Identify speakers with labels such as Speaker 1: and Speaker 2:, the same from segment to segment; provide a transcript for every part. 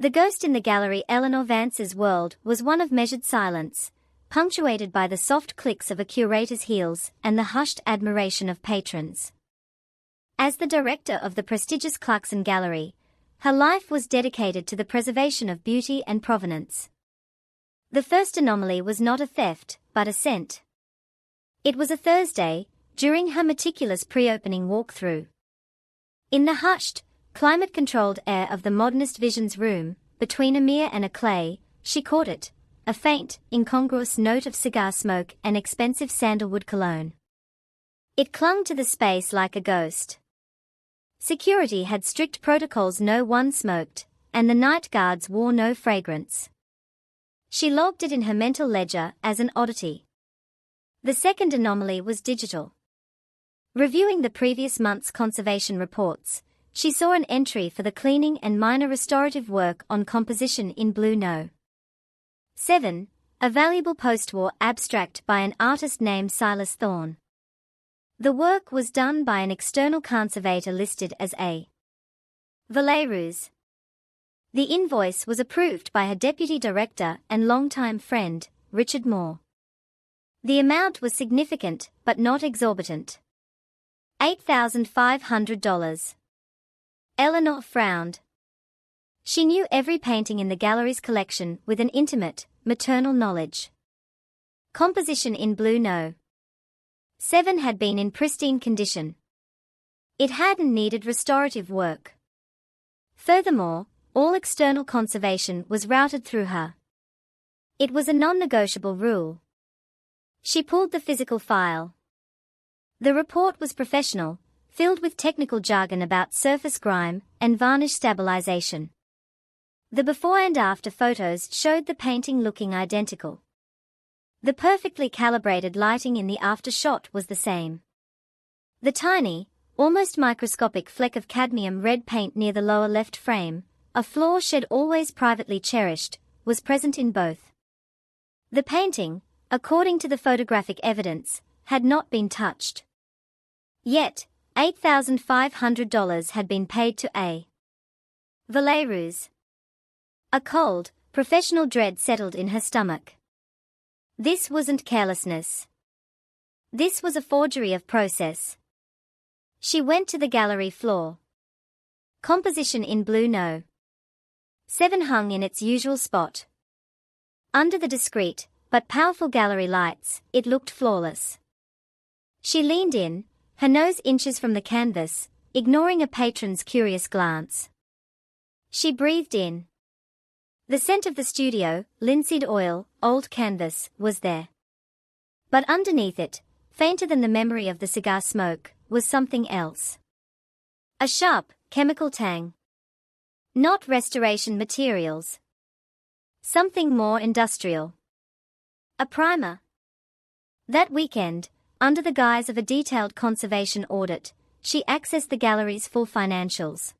Speaker 1: The ghost in the gallery Eleanor Vance's world was one of measured silence, punctuated by the soft clicks of a curator's heels and the hushed admiration of patrons. As the director of the prestigious Clarkson Gallery, her life was dedicated to the preservation of beauty and provenance. The first anomaly was not a theft, but a scent. It was a Thursday, during her meticulous pre-opening walkthrough. In the hushed, climate-controlled air of the modernist Visions room, between a mirror and a clay, she caught it, a faint, incongruous note of cigar smoke and expensive sandalwood cologne. It clung to the space like a ghost. Security had strict protocols: no one smoked, and the night guards wore no fragrance. She logged it in her mental ledger as an oddity. The second anomaly was digital. Reviewing the previous month's conservation reports, she saw an entry for the cleaning and minor restorative work on composition in Blue No. 7, a valuable post-war abstract by an artist named Silas Thorne. The work was done by an external conservator listed as A. Valerus. The invoice was approved by her deputy director and longtime friend, Richard Moore. The amount was significant, but not exorbitant. $8,500. Eleanor frowned. She knew every painting in the gallery's collection with an intimate, maternal knowledge. Composition in Blue No. 7 had been in pristine condition. It hadn't needed restorative work. Furthermore, all external conservation was routed through her. It was a non-negotiable rule. She pulled the physical file. The report was professional, filled with technical jargon about surface grime and varnish stabilization. The before and after photos showed the painting looking identical. The perfectly calibrated lighting in the after shot was the same. The tiny, almost microscopic fleck of cadmium red paint near the lower left frame, a flaw shed always privately cherished, was present in both. The painting, according to the photographic evidence, had not been touched. Yet, $8,500 had been paid to A. Valerus. A cold, professional dread settled in her stomach. This wasn't carelessness. This was a forgery of process. She went to the gallery floor. Composition in Blue No. 7 hung in its usual spot. Under the discreet, but powerful gallery lights, it looked flawless. She leaned in, her nose inches from the canvas, ignoring a patron's curious glance. She breathed in. The scent of the studio, linseed oil, old canvas, was there. But underneath it, fainter than the memory of the cigar smoke, was something else. A sharp, chemical tang. Not restoration materials. Something more industrial. A primer. That weekend, under the guise of a detailed conservation audit, she accessed the gallery's full financials.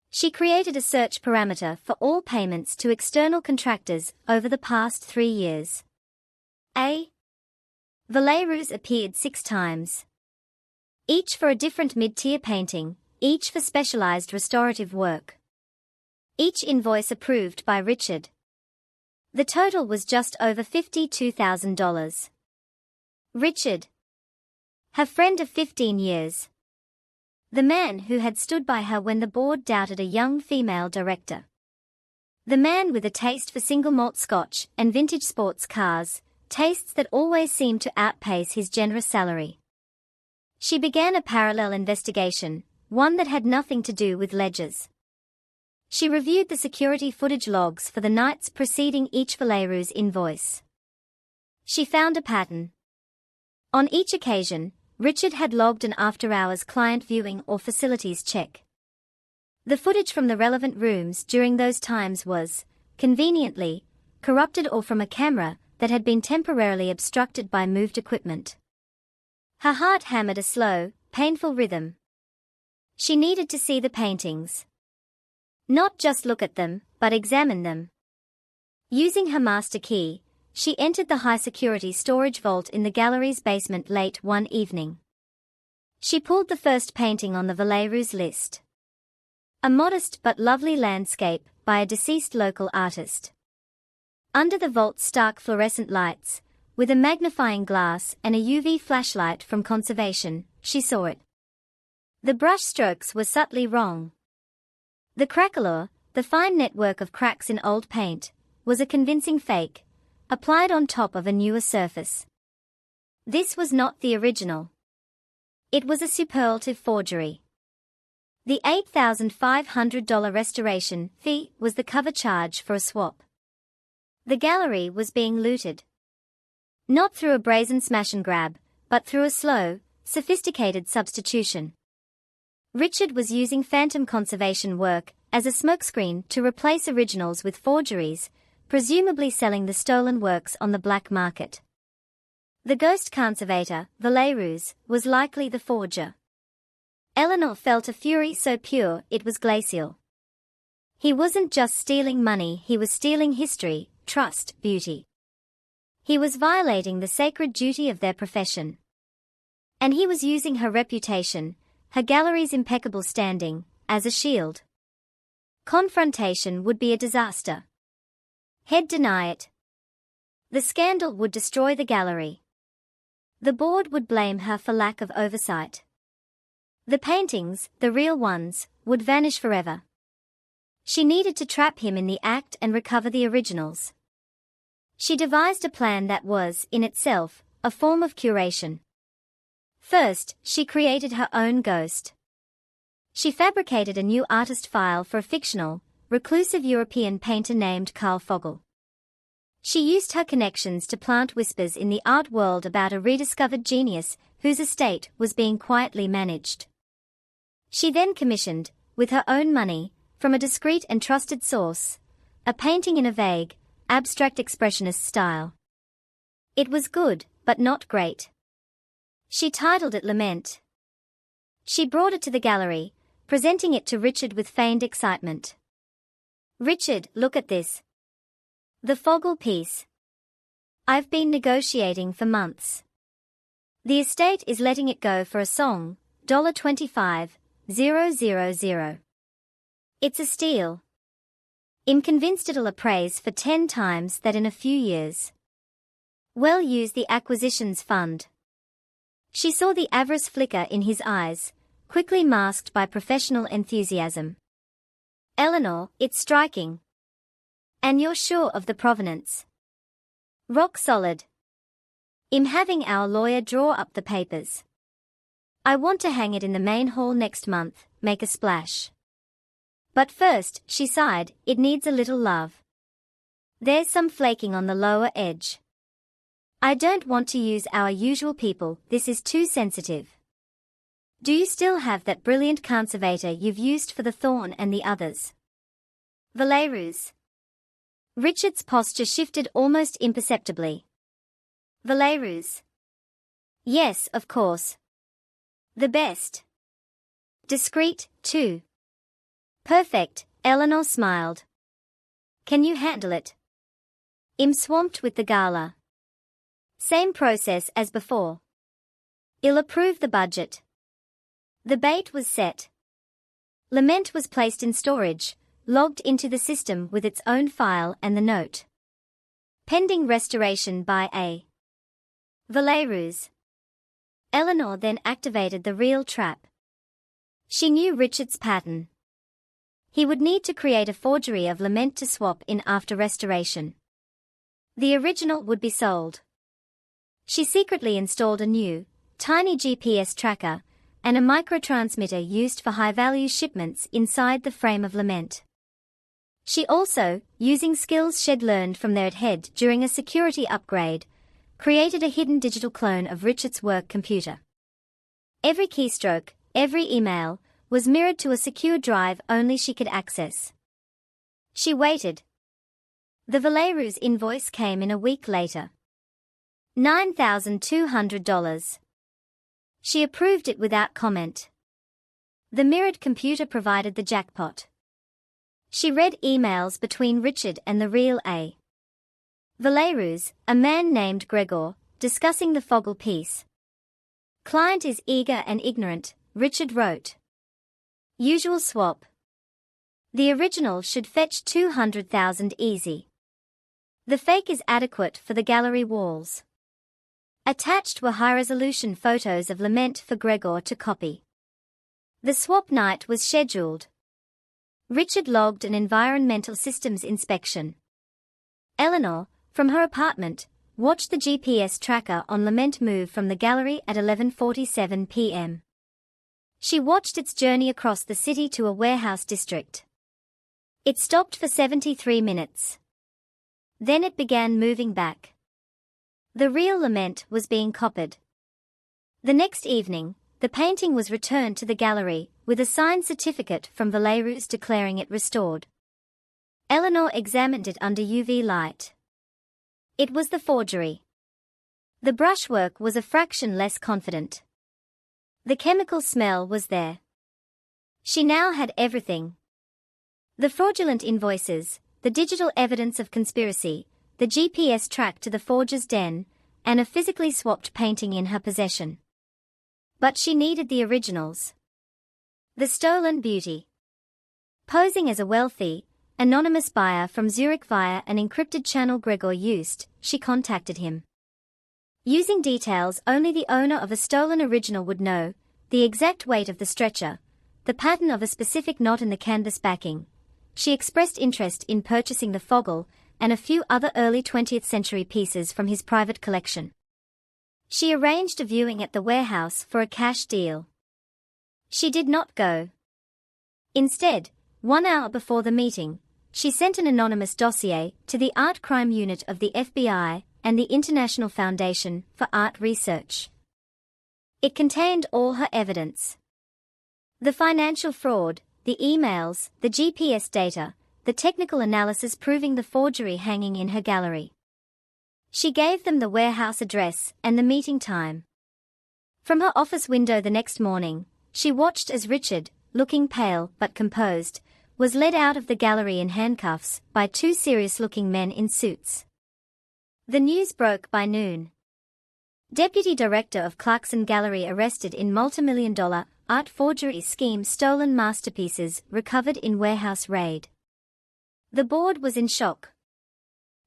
Speaker 1: She created a search parameter for all payments to external contractors over the past 3 years. A. Valerus appeared 6 times. Each for a different mid-tier painting, each for specialized restorative work. Each invoice approved by Richard. The total was just over $52,000. Richard. Her friend of 15 years. The man who had stood by her when the board doubted a young female director. The man with a taste for single malt scotch and vintage sports cars, tastes that always seemed to outpace his generous salary. She began a parallel investigation, one that had nothing to do with ledgers. She reviewed the security footage logs for the nights preceding each Valerus invoice. She found a pattern. On each occasion, Richard had logged an after-hours client viewing or facilities check. The footage from the relevant rooms during those times was, conveniently, corrupted or from a camera that had been temporarily obstructed by moved equipment. Her heart hammered a slow, painful rhythm. She needed to see the paintings. Not just look at them, but examine them. Using her master key, she entered the high-security storage vault in the gallery's basement late one evening. She pulled the first painting on the Valerus list. A modest but lovely landscape, by a deceased local artist. Under the vault's stark fluorescent lights, with a magnifying glass and a UV flashlight from conservation, she saw it. The brush strokes were subtly wrong. The craquelure, the fine network of cracks in old paint, was a convincing fake, applied on top of a newer surface. This was not the original. It was a superlative forgery. The $8,500 restoration fee was the cover charge for a swap. The gallery was being looted. Not through a brazen smash and grab, but through a slow, sophisticated substitution. Richard was using phantom conservation work as a smokescreen to replace originals with forgeries, presumably selling the stolen works on the black market. The ghost conservator, Valerus, was likely the forger. Eleanor felt a fury so pure it was glacial. He wasn't just stealing money, he was stealing history, trust, beauty. He was violating the sacred duty of their profession. And he was using her reputation, her gallery's impeccable standing, as a shield. Confrontation would be a disaster. He'd deny it. The scandal would destroy the gallery. The board would blame her for lack of oversight. The paintings, the real ones, would vanish forever. She needed to trap him in the act and recover the originals. She devised a plan that was, in itself, a form of curation. First, she created her own ghost. She fabricated a new artist file for a fictional, reclusive European painter named Carl Fogel. She used her connections to plant whispers in the art world about a rediscovered genius whose estate was being quietly managed. She then commissioned, with her own money, from a discreet and trusted source, a painting in a vague, abstract expressionist style. It was good, but not great. She titled it Lament. She brought it to the gallery, presenting it to Richard with feigned excitement. "Richard, look at this. The Fogel piece. I've been negotiating for months. The estate is letting it go for a song, $25,000. It's a steal. I'm convinced it'll appraise for 10 times that in a few years. We'll use the acquisitions fund." She saw the avarice flicker in his eyes, quickly masked by professional enthusiasm. "Eleanor, it's striking. And you're sure of the provenance?" "Rock solid. I'm having our lawyer draw up the papers. I want to hang it in the main hall next month, make a splash. But first," she sighed, "it needs a little love. There's some flaking on the lower edge. I don't want to use our usual people, this is too sensitive. Do you still have that brilliant conservator you've used for the Thorn and the others?" "Valerus." Richard's posture shifted almost imperceptibly. "Valerus." "Yes, of course. The best. Discreet, too." "Perfect," Eleanor smiled. "Can you handle it?" "I'm swamped with the gala." "Same process as before. I'll approve the budget." The bait was set. Lament was placed in storage, logged into the system with its own file and the note. "Pending restoration by A. Valerus." Eleanor then activated the real trap. She knew Richard's pattern. He would need to create a forgery of Lament to swap in after restoration. The original would be sold. She secretly installed a new, tiny GPS tracker and a microtransmitter used for high-value shipments inside the frame of Lament. She also, using skills she'd learned from their head during a security upgrade, created a hidden digital clone of Richard's work computer. Every keystroke, every email, was mirrored to a secure drive only she could access. She waited. The Valerus invoice came in a week later. $9,200. She approved it without comment. The mirrored computer provided the jackpot. She read emails between Richard and the real A. Valerus, a man named Gregor, discussing the Fogel piece. "Client is eager and ignorant," Richard wrote. "Usual swap. The original should fetch 200,000 easy. The fake is adequate for the gallery walls. Attached were high-resolution photos of lament for Gregor to copy. The swap night was scheduled. Richard logged an environmental systems inspection. Eleanor, from her apartment, watched the GPS tracker on lament move from the gallery at 11:47 p.m. She watched its journey across the city to a warehouse district. It stopped for 73 minutes. Then it began moving back. The real lament was being copied. The next evening, the painting was returned to the gallery, with a signed certificate from Valeroux declaring it restored. Eleanor examined it under UV light. It was the forgery. The brushwork was a fraction less confident. The chemical smell was there. She now had everything. The fraudulent invoices, the digital evidence of conspiracy, the GPS track to the forger's den, and a physically swapped painting in her possession. But she needed the originals. The stolen beauty. Posing as a wealthy, anonymous buyer from Zurich via an encrypted channel Gregor used, she contacted him. Using details only the owner of a stolen original would know, the exact weight of the stretcher, the pattern of a specific knot in the canvas backing, she expressed interest in purchasing the Fogel and a few other early 20th century pieces from his private collection. She arranged a viewing at the warehouse for a cash deal. She did not go. Instead, 1 hour before the meeting, she sent an anonymous dossier to the Art Crime Unit of the FBI and the International Foundation for Art Research. It contained all her evidence. The financial fraud, the emails, the GPS data, the technical analysis proving the forgery hanging in her gallery. She gave them the warehouse address and the meeting time. From her office window the next morning, she watched as Richard, looking pale but composed, was led out of the gallery in handcuffs by two serious-looking men in suits. The news broke by noon. Deputy Director of Clarkson Gallery arrested in multimillion-dollar art forgery scheme, stolen masterpieces recovered in warehouse raid. The board was in shock.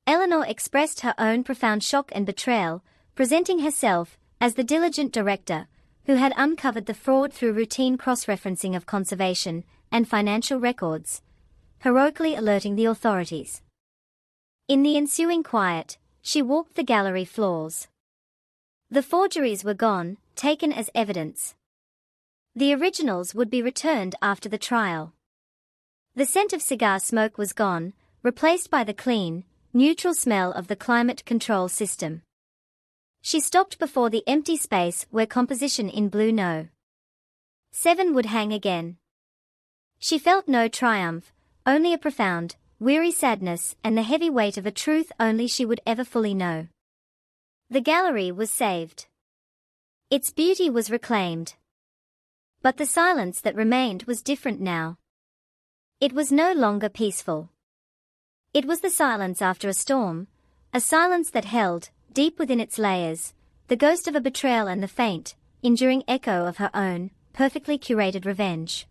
Speaker 1: Eleanor expressed her own profound shock and betrayal, presenting herself as the diligent director who had uncovered the fraud through routine cross-referencing of conservation and financial records, heroically alerting the authorities. In the ensuing quiet, she walked the gallery floors. The forgeries were gone, taken as evidence. The originals would be returned after the trial. The scent of cigar smoke was gone, replaced by the clean, neutral smell of the climate control system. She stopped before the empty space where composition in blue No. 7 would hang again. She felt no triumph, only a profound, weary sadness and the heavy weight of a truth only she would ever fully know. The gallery was saved. Its beauty was reclaimed. But the silence that remained was different now. It was no longer peaceful. It was the silence after a storm, a silence that held, deep within its layers, the ghost of a betrayal and the faint, enduring echo of her own, perfectly curated revenge.